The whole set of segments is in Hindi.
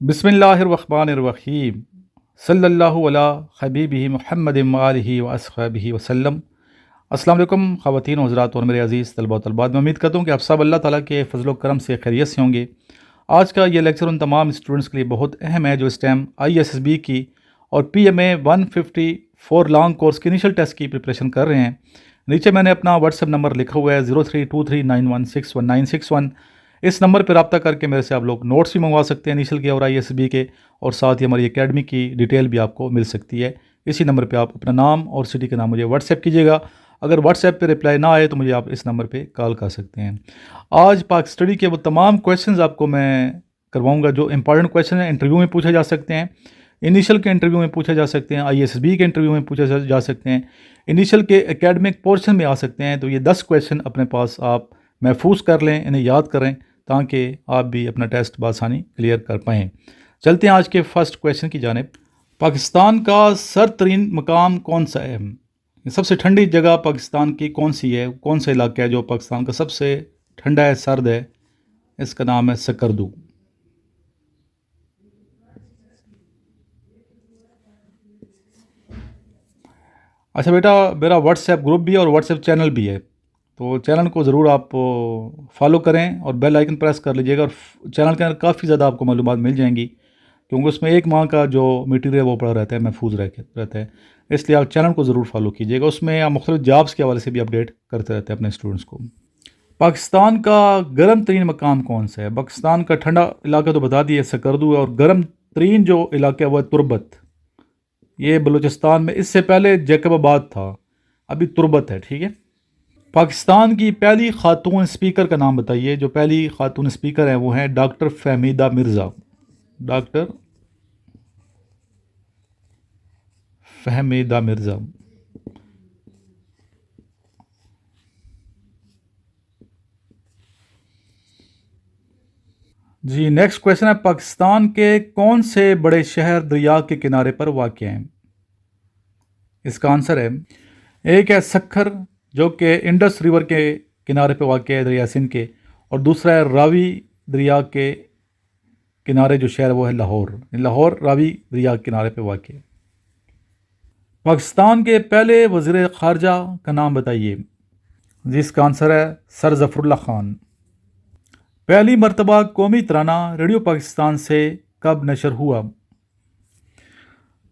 बिस्मिल्लाहिर्रहमानिर्रहीम सल्लल्लाहु अला हबीबिही मुहम्मद व आलिहि व अस्हबिही वसल्लम। अस्सलाम वालेकुम ख़वातीन व हज़रात और मेरे अज़ीज़ तलबा व तलबात, मैं उम्मीद करता हूँ कि आप सब अल्लाह ताला के फ़ज़ल व करम से खैरियत से होंगे। आज का ये लेक्चर उन तमाम स्टूडेंट्स के लिए बहुत अहम है जो इस टाइम ISSB की और PMA 154 लॉन्ग कोर्स के इनिशियल टेस्ट की प्रिपरेशन कर रहे हैं। नीचे मैंने अपना व्हाट्सएप नंबर लिखा हुआ है 032391619161। इस नंबर पर रब्ता करके मेरे से आप लोग नोट्स भी मंगवा सकते हैं इनिशियल के और ISSB के, और साथ ही हमारी एकेडमी की डिटेल भी आपको मिल सकती है। इसी नंबर पे आप अपना नाम और सिटी का नाम मुझे व्हाट्सएप कीजिएगा। अगर व्हाट्सएप पे रिप्लाई ना आए तो मुझे आप इस नंबर पे कॉल कर सकते हैं। आज पाक स्टडी के वो तमाम क्वेश्चंस आपको मैं करवाऊंगा जो इंपॉर्टेंट क्वेश्चन है, इंटरव्यू में पूछे जा सकते हैं, इनिशियल के इंटरव्यू में पूछे जा सकते हैं, ISSB के इंटरव्यू में पूछे जा सकते हैं, इनिशियल के एकेडमिक पोर्शन में आ सकते हैं। तो ये 10 क्वेश्चन अपने पास आप महफूज कर लें, इन्हें याद करें ताकि आप भी अपना टेस्ट बआसानी क्लियर कर पाएँ। चलते हैं आज के फर्स्ट क्वेश्चन की जानिब। पाकिस्तान का सरतरीन मकाम कौन सा है? सबसे ठंडी जगह पाकिस्तान की कौन सी है? कौन सा इलाका है जो पाकिस्तान का सबसे ठंडा है, सर्द है? इसका नाम है सकरदू। अच्छा बेटा, मेरा व्हाट्सएप ग्रुप भी है और व्हाट्सएप चैनल भी है, तो चैनल को ज़रूर आप फॉलो करें और बेल आइकन प्रेस कर लीजिएगा। और चैनल के अंदर काफ़ी ज़्यादा आपको मालूमात मिल जाएंगी, क्योंकि उसमें एक माह का जो मटीरियल वो पड़ा रहता है, महफूज रहता है। इसलिए आप चैनल को ज़रूर फॉलो कीजिएगा। उसमें आप मुख्तलिफ जॉब्स के हवाले से भी अपडेट करते रहते हैं अपने स्टूडेंट्स को। पाकिस्तान का गर्म तरीन मकाम कौन सा है? पाकिस्तान का ठंडा इलाका तो बता दिया सकरदू है, और गर्म तरीन जो इलाका है वो है तुरबत। ये बलूचिस्तान में, इससे पहले जैकबाबाद था, अभी तुरबत है। ठीक है। पाकिस्तान की पहली खातून स्पीकर का नाम बताइए। जो पहली खातून स्पीकर हैं वो हैं डॉक्टर फहमीदा मिर्ज़ा। डॉक्टर फहमीदा मिर्ज़ा। जी, नेक्स्ट क्वेश्चन है, पाकिस्तान के कौन से बड़े शहर दरिया के किनारे पर वाक़ हैं? इसका आंसर है, एक है सखर जो कि इंडस रिवर के किनारे पर वाक़ है दरिया सिंध के, और दूसरा है रावी दरिया के किनारे जो शहर वो है लाहौर। लाहौर रावी दरिया के किनारे पर वाक़ है। पाकिस्तान के पहले वज़ीर ख़ारजा का नाम बताइए। जिसका आंसर है सर ज़फ़रुल्लाह ख़ान। पहली मरतबा कौमी तराना रेडियो पाकिस्तान से कब नशर हुआ?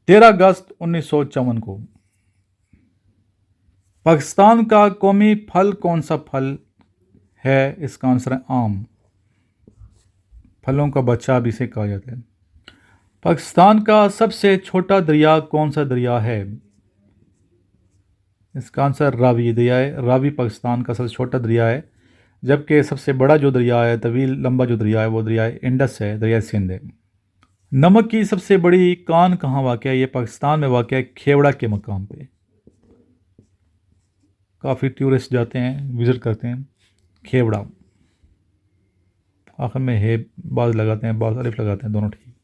13 अगस्त 1954 को। पाकिस्तान का कौमी फल कौन सा फल है? इसका आंसर है आम। फलों का बादशाह भी इसे कहा जाता है। पाकिस्तान का सबसे छोटा दरिया कौन सा दरिया है? इसका आंसर रावी दरिया है। रावी पाकिस्तान का सबसे छोटा दरिया है, जबकि सबसे बड़ा जो दरिया है, तवील लंबा जो दरिया है, वो दरिया इंडस है, दरिया सिंध है। नमक की सबसे बड़ी कान कहाँ वाक़ है? ये पाकिस्तान में वाक़ है, खेवड़ा के मकाम पे। काफ़ी टूरिस्ट जाते हैं, विज़िट करते हैं खेवड़ा। आखिर में है बाज लगाते हैं, बाज अलिफ लगाते हैं, दोनों ठीक।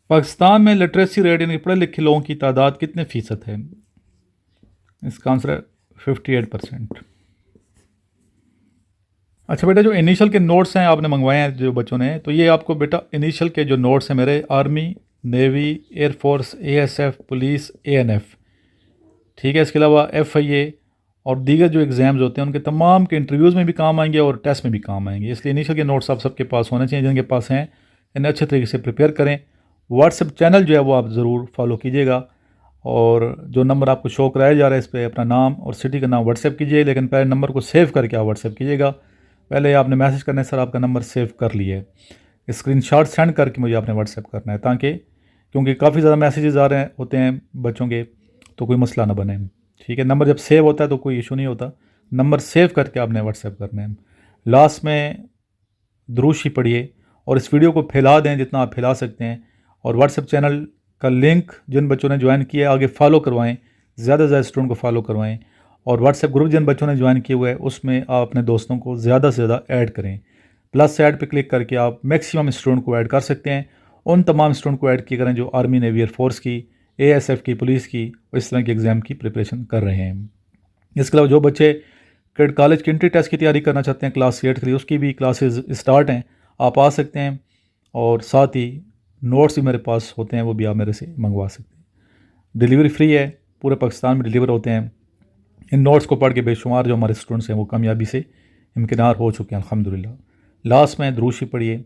पाकिस्तान में लिटरेसी रेट यानी पढ़े लिखे लोगों की तादाद कितने फ़ीसद है? इसका आंसर है 58%। अच्छा बेटा, जो इनिशियल के नोट्स हैं आपने मंगवाए हैं जो बच्चों ने, तो ये आपको बेटा इनिशियल के जो नोट्स हैं मेरे, army, navy, air force, ASF, police, ANF, ठीक है, इसके अलावा FIA और दीगर जो एग्ज़ाम्स होते हैं उनके तमाम के इंटरव्यूज़ में भी काम आएंगे और टेस्ट में भी काम आएंगे। इसलिए इनिशियल के नोट्स आप सबके पास होने चाहिए। जिनके पास हैं इन्हें अच्छे तरीके से प्रिपेयर करें। व्हाट्सएप चैनल जो है वो आप ज़रूर फॉलो कीजिएगा, और जो नंबर आपको शो कराया जा रहा है इस पर अपना नाम और सिटी का नाम व्हाट्सएप कीजिए, लेकिन पहले नंबर को सेव करके आप व्हाट्सएप कीजिएगा। पहले आपने मैसेज करना है, सर आपका नंबर सेव कर लिए, स्क्रीनशॉट सेंड करके मुझे आपने व्हाट्सएप करना है, ताकि क्योंकि काफ़ी ज़्यादा मैसेजेस आ रहे होते हैं बच्चों के, तो कोई मसला ना बने। ठीक है, नंबर जब सेव होता है तो कोई इशू नहीं होता, नंबर सेव करके आपने व्हाट्सएप करना है। लास्ट में दुरूशी पढ़िए और इस वीडियो को फैला दें जितना आप फैला सकते हैं, और व्हाट्सएप चैनल का लिंक जिन बच्चों ने ज्वाइन किया आगे फॉलो करवाएं, ज़्यादा से ज़्यादा स्टूडेंट को फॉलो करवाएं। और व्हाट्सएप ग्रुप जिन बच्चों ने ज्वाइन किए हुए हैं उसमें आप अपने दोस्तों को ज़्यादा से ज़्यादा ऐड करें। प्लस ऐड पे क्लिक करके आप मैक्सिमम स्टूडेंट को ऐड कर सकते हैं। उन तमाम स्टूडेंट को ऐड किया करें जो आर्मी, नेवी, एयरफोर्स की, ASF की, पुलिस की, इस तरह के एग्ज़ाम की प्रिपरेशन कर रहे हैं। इसके अलावा जो बच्चे कैडेट कॉलेज की एंट्री टेस्ट की तैयारी करना चाहते हैं क्लास 8 के लिए, उसकी भी क्लासेस स्टार्ट हैं, आप आ सकते हैं। और साथ ही नोट्स भी मेरे पास होते हैं, वो भी आप मेरे से मंगवा सकते हैं। डिलीवरी फ्री है, पूरे पाकिस्तान में डिलीवर होते हैं। इन नोट्स को पढ़ के बेशुमार जो हमारे स्टूडेंट्स हैं वो कामयाबी से इम्किनार हो चुके हैं अल्हम्दुलिल्लाह। लास्ट में दुरूद पढ़िए,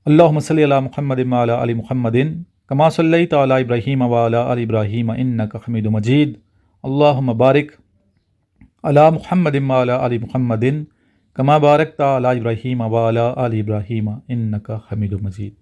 अल्लाहुम्मा सल्लि अला मुहम्मद व अला आलि मुहम्मदिन कमा सल्लैता अला इब्राहीम व अला आलि इब्राहीम इन्नका हमीदुम मजीद। अल्लाहुम्मा बारिक अला मुहम्मद व अला आलि मुहम्मदिन कमा बारकता अला इब्राहीम व अला आलि इब्राहीम इन्नका हमीदुम मजीद।